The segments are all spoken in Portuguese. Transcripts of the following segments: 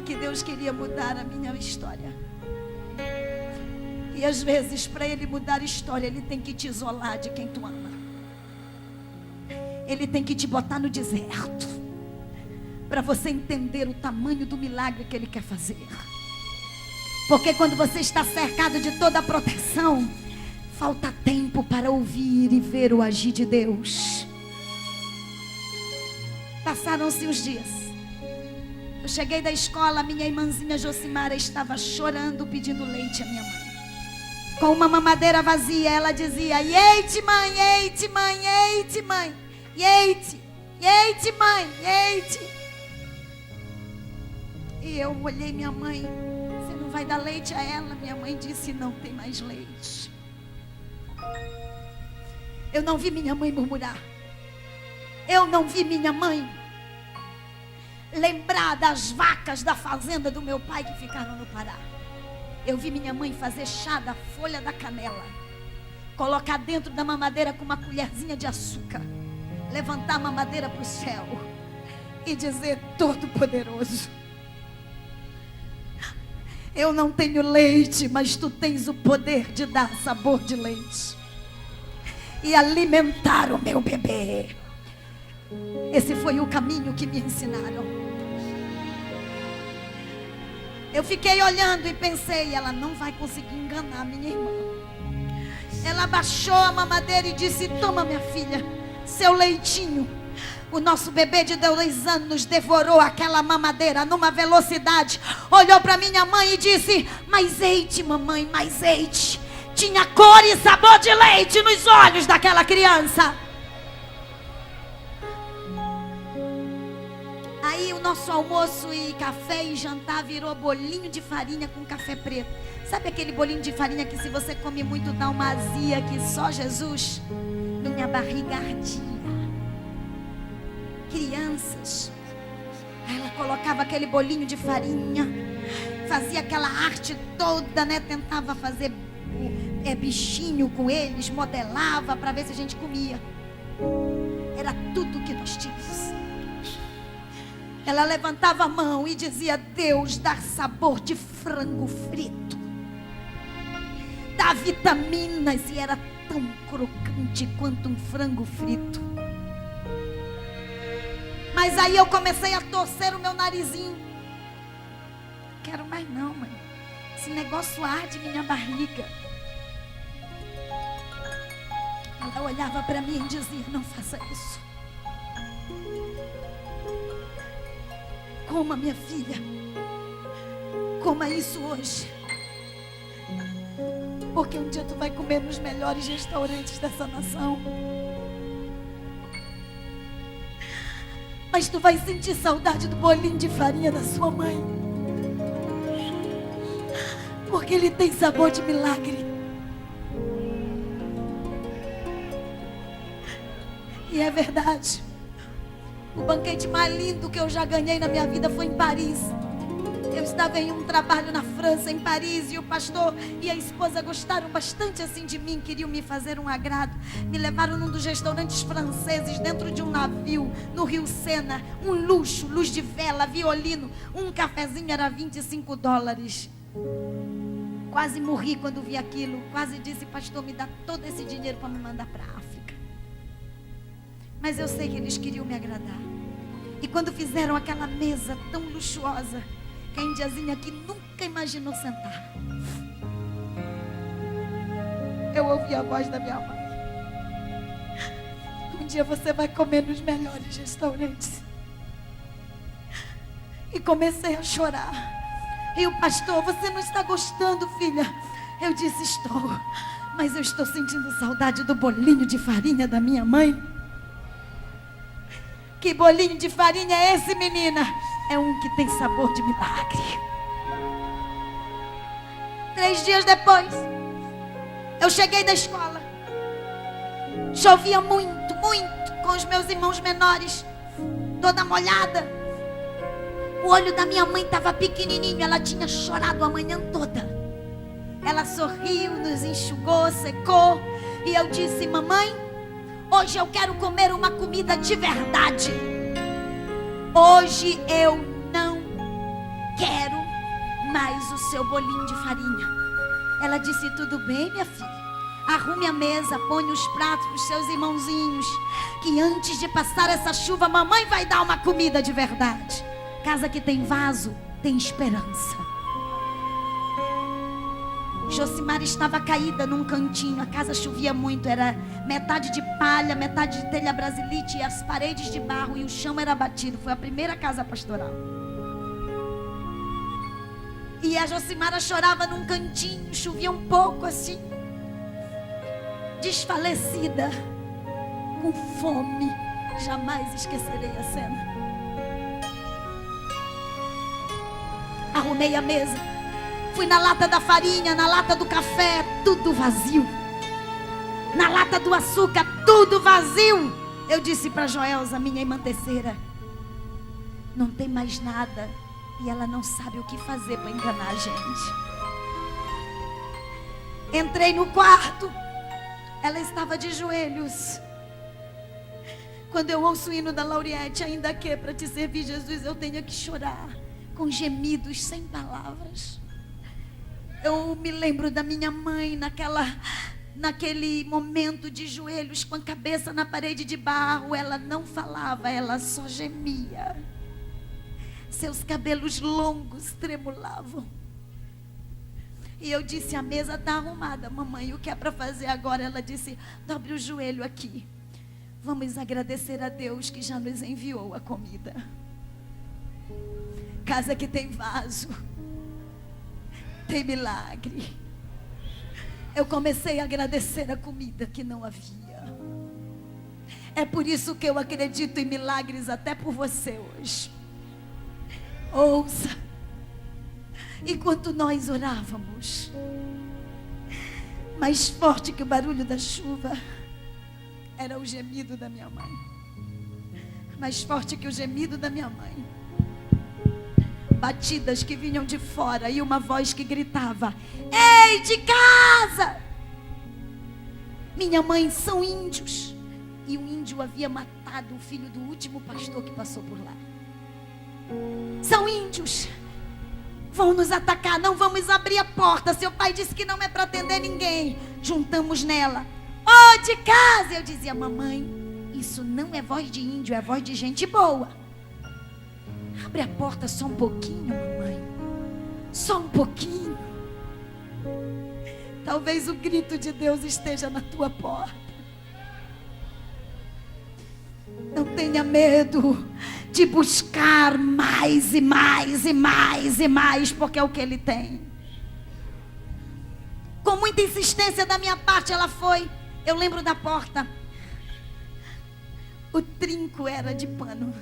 que Deus queria mudar a minha história. E às vezes, para Ele mudar a história, Ele tem que te isolar de quem tu ama. Ele tem que te botar no deserto, para você entender o tamanho do milagre que Ele quer fazer. Porque quando você está cercado de toda a proteção, falta tempo para ouvir e ver o agir de Deus. Passaram-se os dias. Eu cheguei da escola, minha irmãzinha Josimara estava chorando, pedindo leite à minha mãe. Com uma mamadeira vazia, ela dizia: eite mãe, eite mãe, eite mãe, eite, eite mãe, eite. E eu olhei minha mãe: você não vai dar leite a ela? Minha mãe disse: não tem mais leite. Eu não vi minha mãe murmurar. Eu não vi minha mãe lembrar das vacas da fazenda do meu pai que ficaram no Pará. Eu vi minha mãe fazer chá da folha da canela, colocar dentro da mamadeira com uma colherzinha de açúcar, levantar a mamadeira para o céu e dizer: Todo-Poderoso, eu não tenho leite, mas tu tens o poder de dar sabor de leite e alimentar o meu bebê. Esse foi o caminho que me ensinaram. Eu fiquei olhando e pensei: ela não vai conseguir enganar minha irmã. Ela baixou a mamadeira e disse: toma, minha filha, seu leitinho. O nosso bebê de 2 anos devorou aquela mamadeira numa velocidade. Olhou para minha mãe e disse: mais eite, mamãe, mais eite. Tinha cor e sabor de leite nos olhos daquela criança. Aí o nosso almoço e café e jantar virou bolinho de farinha com café preto. Sabe aquele bolinho de farinha que se você come muito dá uma azia que só Jesus? Minha barriga ardia. Crianças. Aí ela colocava aquele bolinho de farinha, fazia aquela arte toda, né? Tentava fazer bichinho com eles, modelava para ver se a gente comia. Era tudo que nós tínhamos. Ela levantava a mão e dizia: Deus, dá sabor de frango frito, dá vitaminas. E era tão crocante quanto um frango frito. Mas aí eu comecei a torcer o meu narizinho. Não quero mais não, mãe. Esse negócio arde minha barriga. Ela olhava para mim e dizia: não faça isso. Coma, minha filha. Coma isso hoje. Porque um dia tu vai comer nos melhores restaurantes dessa nação. Mas tu vai sentir saudade do bolinho de farinha da sua mãe. Porque ele tem sabor de milagre. E é verdade. O banquete mais lindo que eu já ganhei na minha vida foi em Paris. Eu estava em um trabalho na França, em Paris, e o pastor e a esposa gostaram bastante assim de mim, queriam me fazer um agrado. Me levaram num dos restaurantes franceses, dentro de um navio, no Rio Sena. Um luxo, luz de vela, violino. Um cafezinho era $25. Quase morri quando vi aquilo. Quase disse: pastor, me dá todo esse dinheiro para me mandar para a África. Mas eu sei que eles queriam me agradar. E quando fizeram aquela mesa tão luxuosa, que a indiazinha aqui nunca imaginou sentar, eu ouvi a voz da minha mãe: um dia você vai comer nos melhores restaurantes. E comecei a chorar. E o pastor: você não está gostando, filha? Eu disse: estou. Mas eu estou sentindo saudade do bolinho de farinha da minha mãe. Que bolinho de farinha é esse, menina? É um que tem sabor de milagre. 3 dias depois, eu cheguei da escola. Chovia muito, muito, com os meus irmãos menores, toda molhada. O olho da minha mãe estava pequenininho, ela tinha chorado a manhã toda. Ela sorriu, nos enxugou, secou. E eu disse: mamãe, hoje eu quero comer uma comida de verdade. Hoje eu não quero mais o seu bolinho de farinha. Ela disse: tudo bem, minha filha. Arrume a mesa, ponha os pratos para os seus irmãozinhos, que antes de passar essa chuva, mamãe vai dar uma comida de verdade. Casa que tem vaso, tem esperança. Josimara estava caída num cantinho. A casa chovia muito, era metade de palha, metade de telha brasilite, e as paredes de barro, e o chão era batido. Foi a primeira casa pastoral. E a Josimara chorava num cantinho, chovia um pouco assim, desfalecida, com fome. Jamais esquecerei a cena. Arrumei a mesa, fui na lata da farinha, na lata do café, tudo vazio. Na lata do açúcar, tudo vazio. Eu disse para Joelza, minha irmã terceira: não tem mais nada. E ela não sabe o que fazer para enganar a gente. Entrei no quarto, ela estava de joelhos. Quando eu ouço o hino da Lauriette, ainda que para te servir, Jesus, eu tenha que chorar, com gemidos sem palavras. Eu me lembro da minha mãe naquele momento de joelhos, com a cabeça na parede de barro. Ela não falava, ela só gemia. Seus cabelos longos tremulavam. E eu disse: a mesa está arrumada, mamãe, o que é para fazer agora? Ela disse: dobre o joelho aqui. Vamos agradecer a Deus que já nos enviou a comida. Casa que tem vaso, tem milagre. Eu comecei a agradecer a comida que não havia. É por isso que eu acredito em milagres até por você hoje. Ouça. Enquanto nós orávamos, mais forte que o barulho da chuva era o gemido da minha mãe. Mais forte que o gemido da minha mãe. Batidas que vinham de fora e uma voz que gritava: ei, de casa! Minha mãe são índios. E um índio havia matado o filho do último pastor que passou por lá. São índios, vão nos atacar, não vamos abrir a porta. Seu pai disse que não é para atender ninguém. Juntamos nela: ô, de casa! Eu dizia: mamãe, isso não é voz de índio, é voz de gente boa. Abre a porta só um pouquinho, mamãe, só um pouquinho. Talvez o grito de Deus esteja na tua porta. Não tenha medo de buscar mais e mais e mais e mais, porque é o que Ele tem. Com muita insistência da minha parte, ela foi. Eu lembro da porta. O trinco era de pano.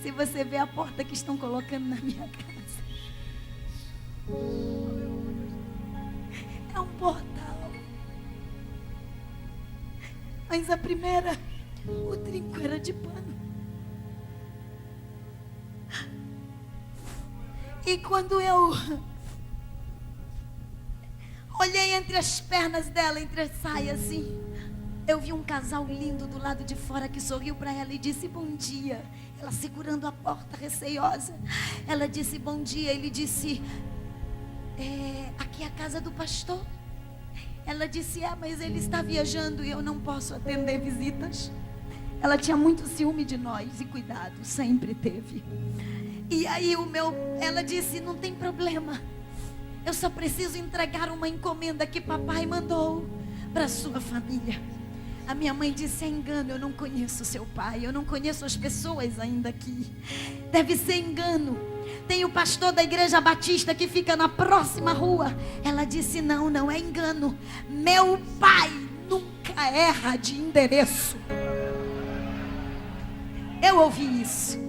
Se você vê a porta que estão colocando na minha casa, é um portal. Mas a primeira, o trinco era de pano. E quando eu olhei entre as pernas dela, entre as saias assim, eu vi um casal lindo do lado de fora que sorriu para ela e disse: bom dia. Ela segurando a porta, receiosa. Ela disse: bom dia. Ele disse: aqui é a casa do pastor. Ela disse: mas ele está viajando e eu não posso atender visitas. Ela tinha muito ciúme de nós e cuidado, sempre teve. E aí ela disse: não tem problema, eu só preciso entregar uma encomenda que papai mandou para sua família. A minha mãe disse: é engano, eu não conheço seu pai, eu não conheço as pessoas ainda aqui. Deve ser engano. Tem o pastor da igreja batista que fica na próxima rua. Ela disse: não, não é engano. Meu pai nunca erra de endereço. Eu ouvi isso.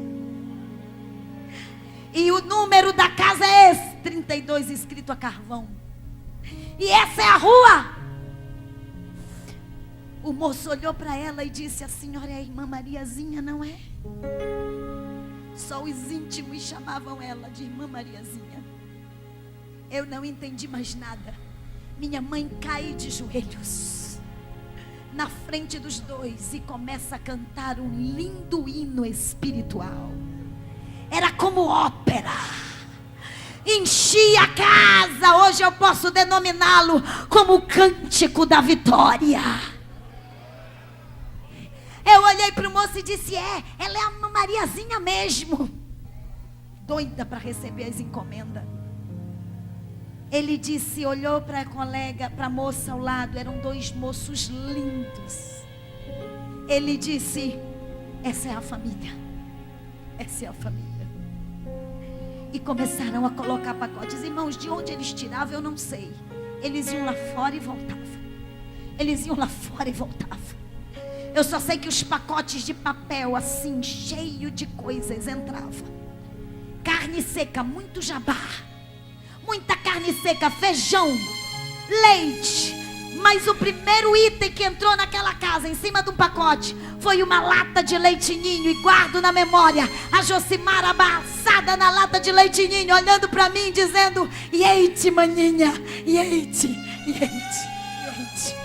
E o número da casa é esse, 32, escrito a carvão. E essa é a rua. O moço olhou para ela e disse: a senhora é a irmã Mariazinha, não é? Só os íntimos chamavam ela de irmã Mariazinha. Eu não entendi mais nada. Minha mãe cai de joelhos na frente dos dois e começa a cantar um lindo hino espiritual. Era como ópera. enchi a casa. Hoje eu posso denominá-lo como o cântico da vitória. Eu olhei para o moço e disse: ela é a Mariazinha mesmo, doida para receber as encomendas. Ele disse, olhou para a colega, para a moça ao lado, eram 2 moços lindos. Ele disse: essa é a família, essa é a família. E começaram a colocar pacotes. Irmãos, de onde eles tiravam eu não sei. Eles iam lá fora e voltavam. Eles iam lá fora e voltavam. Eu só sei que os pacotes de papel assim, cheio de coisas, entravam. Carne seca, muito jabá, muita carne seca, feijão, leite. Mas o primeiro item que entrou naquela casa, em cima de um pacote, foi uma lata de leite ninho. E guardo na memória a Josimara abraçada na lata de leite ninho, olhando para mim, dizendo: "Eite, maninha, eite, eite, eite."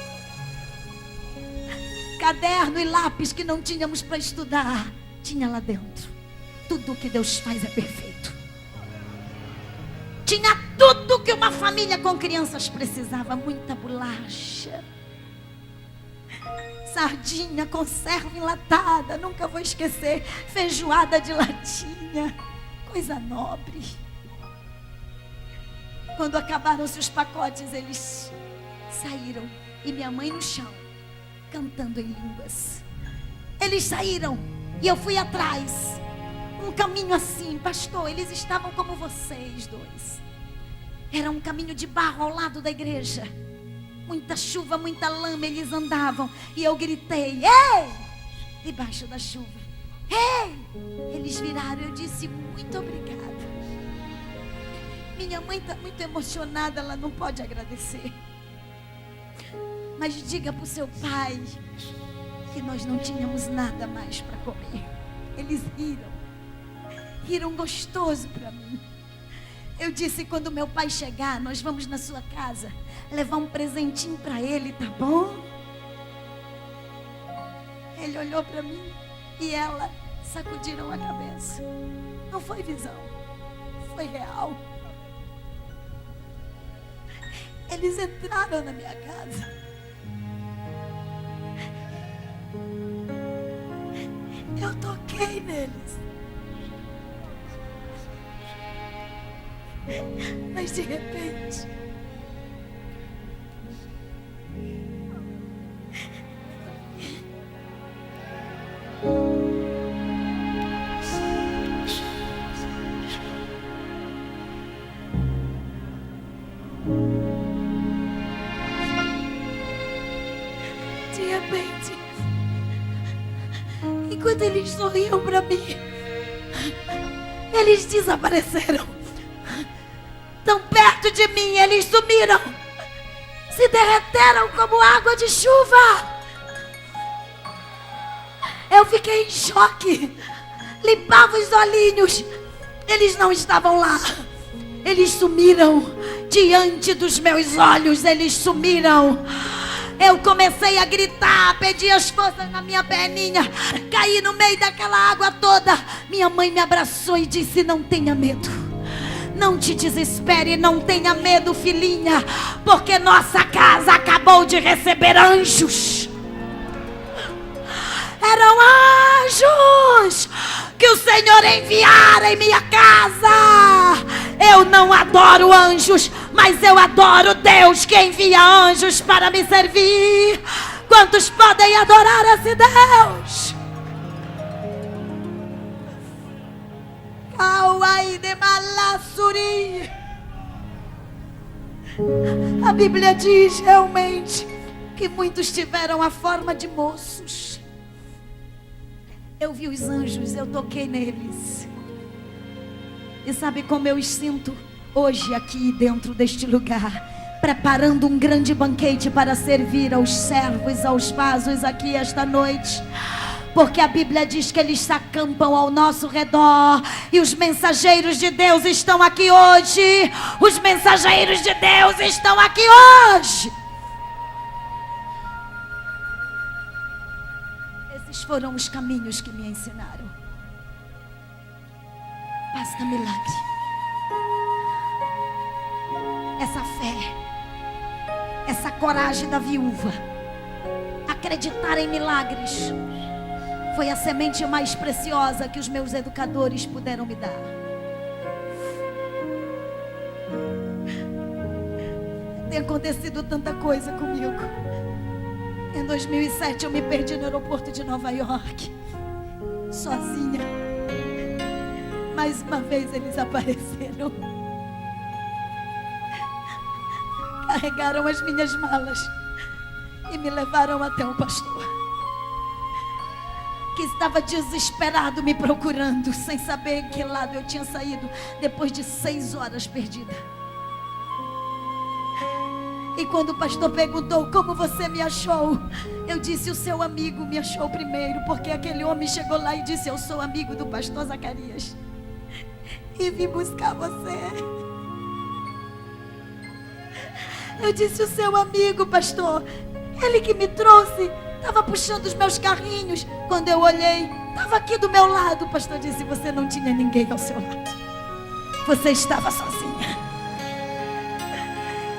Caderno e lápis que não tínhamos para estudar, tinha lá dentro. Tudo que Deus faz é perfeito. Tinha tudo que uma família com crianças precisava. Muita bolacha, sardinha, conserva enlatada, nunca vou esquecer, feijoada de latinha, coisa nobre. Quando acabaram-se os pacotes, eles saíram. E minha mãe no chão, cantando em línguas. Eles saíram e eu fui atrás. Um caminho assim, pastor, eles estavam como vocês dois. Era um caminho de barro ao lado da igreja. Muita chuva, muita lama, eles andavam. E eu gritei: "Ei!" Debaixo da chuva. "Ei!" Eles viraram, eu disse: "Muito obrigada." Minha mãe está muito emocionada, ela não pode agradecer. Mas diga para o seu pai que nós não tínhamos nada mais para comer. Eles riram gostoso para mim. Eu disse: quando meu pai chegar, nós vamos na sua casa levar um presentinho para ele, tá bom? Ele olhou para mim e ela sacudiram a cabeça. Não foi visão, foi real. Eles entraram na minha casa. Eu toquei neles. Mas de repente, enquanto eles sorriam para mim, eles desapareceram. Tão perto de mim, eles sumiram. Se derreteram como água de chuva. Eu fiquei em choque. Limpava os olhinhos. Eles não estavam lá. Eles sumiram. Diante dos meus olhos, eles sumiram. Eu comecei a gritar, pedi as forças na minha perninha. Caí no meio daquela água toda. Minha mãe me abraçou e disse: "Não tenha medo. Não te desespere, não tenha medo, filhinha, porque nossa casa acabou de receber anjos." Eram anjos que o Senhor enviara em minha casa. Eu não adoro anjos, mas eu adoro Deus que envia anjos para me servir. Quantos podem adorar esse Deus? A Bíblia diz realmente que muitos tiveram a forma de moços. Eu vi os anjos, eu toquei neles. E sabe como eu os sinto hoje aqui dentro deste lugar, preparando um grande banquete para servir aos servos, aos vasos aqui esta noite. Porque a Bíblia diz que eles se acampam ao nosso redor. E os mensageiros de Deus estão aqui hoje. Os mensageiros de Deus estão aqui hoje. Esses foram os caminhos que me ensinaram. Basta milagre. essa fé, essa coragem da viúva, acreditar em milagres, foi a semente mais preciosa que os meus educadores puderam me dar. Tem acontecido tanta coisa comigo. Em 2007 eu me perdi no aeroporto de Nova York, sozinha. Mais uma vez eles apareceram, carregaram as minhas malas e me levaram até um pastor que estava desesperado me procurando, sem saber em que lado eu tinha saído, depois de 6 horas perdida. E quando o pastor perguntou: como você me achou? Eu disse: o seu amigo me achou primeiro, porque aquele homem chegou lá e disse: eu sou amigo do pastor Zacarias e vim buscar você. Eu disse: o seu amigo, pastor, ele que me trouxe, estava puxando os meus carrinhos. Quando eu olhei, estava aqui do meu lado. O pastor disse: você não tinha ninguém ao seu lado, você estava sozinha.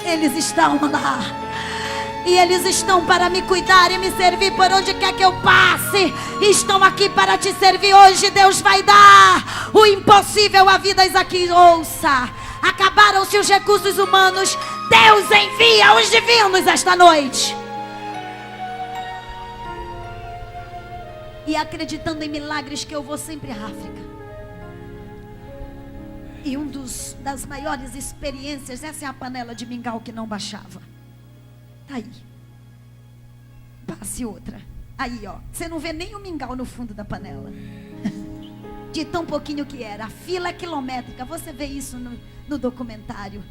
Eles estão lá, e eles estão para me cuidar e me servir por onde quer que eu passe. Estão aqui para te servir hoje. Deus vai dar o impossível a vidas aqui. Ouça, acabaram-se os recursos humanos, Deus envia os divinos esta noite. E acreditando em milagres que eu vou sempre à África. E das maiores experiências, essa é a panela de mingau que não baixava. Tá aí. Passe outra. Aí, ó. Você não vê nem o mingau no fundo da panela. De tão pouquinho que era. A fila é quilométrica. Você vê isso no documentário.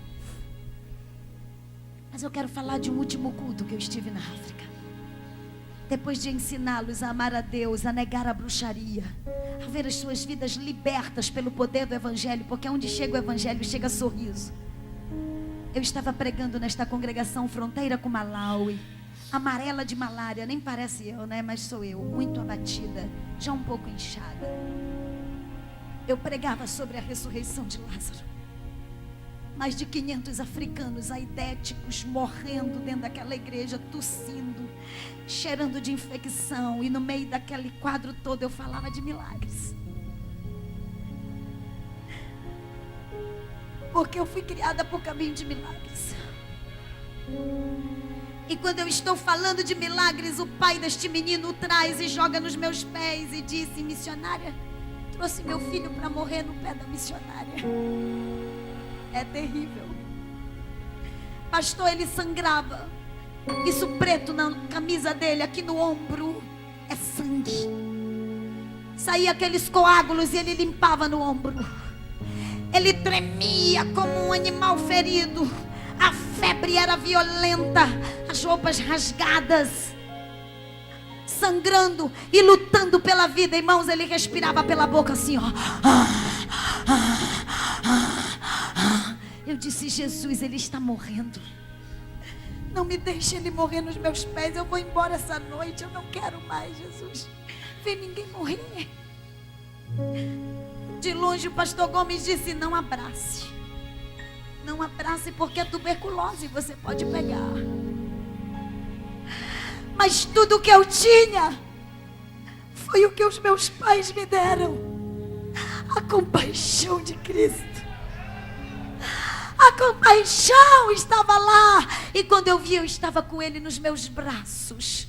Mas eu quero falar de um último culto que eu estive na África. Depois de ensiná-los a amar a Deus, a negar a bruxaria, a ver as suas vidas libertas pelo poder do Evangelho, porque onde chega o Evangelho, chega sorriso. Eu estava pregando nesta congregação fronteira com Malawi, amarela de malária, nem parece eu, né? Mas sou eu, muito abatida, já um pouco inchada. Eu pregava sobre a ressurreição de Lázaro. Mais de 500 africanos aidéticos morrendo dentro daquela igreja, tossindo, cheirando de infecção. E no meio daquele quadro todo eu falava de milagres. Porque eu fui criada por caminho de milagres. E quando eu estou falando de milagres, o pai deste menino o traz e joga nos meus pés e disse: missionária, trouxe meu filho para morrer no pé da missionária. É terrível. Pastor, ele sangrava. Isso preto na camisa dele, aqui no ombro, é sangue. Saía aqueles coágulos e ele limpava no ombro. Ele tremia como um animal ferido. A febre era violenta, as roupas rasgadas, sangrando e lutando pela vida. Irmãos, ele respirava pela boca assim, ó. Eu disse: Jesus, ele está morrendo. Não me deixe ele morrer nos meus pés. Eu vou embora essa noite. Eu não quero mais, Jesus. Ver ninguém morrer. De longe o pastor Gomes disse: não abrace. Não abrace, porque é tuberculose, você pode pegar. Mas tudo que eu tinha foi o que os meus pais me deram. A compaixão de Cristo. A compaixão estava lá. E quando eu vi, eu estava com ele nos meus braços.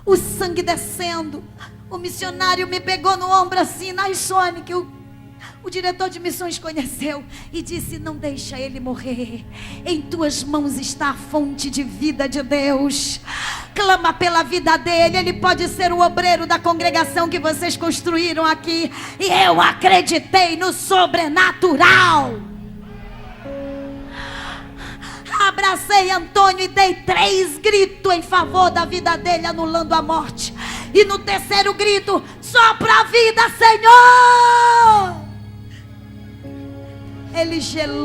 O sangue descendo. O missionário me pegou no ombro assim, Naisone, que o diretor de missões conheceu, e disse: não deixa ele morrer. Em tuas mãos está a fonte de vida de Deus. Clama pela vida dele. Ele pode ser o obreiro da congregação que vocês construíram aqui. E eu acreditei no sobrenatural. Abracei Antônio e dei 3 gritos em favor da vida dele, anulando a morte. E no 3º grito: sopra a vida, Senhor. Ele gelou.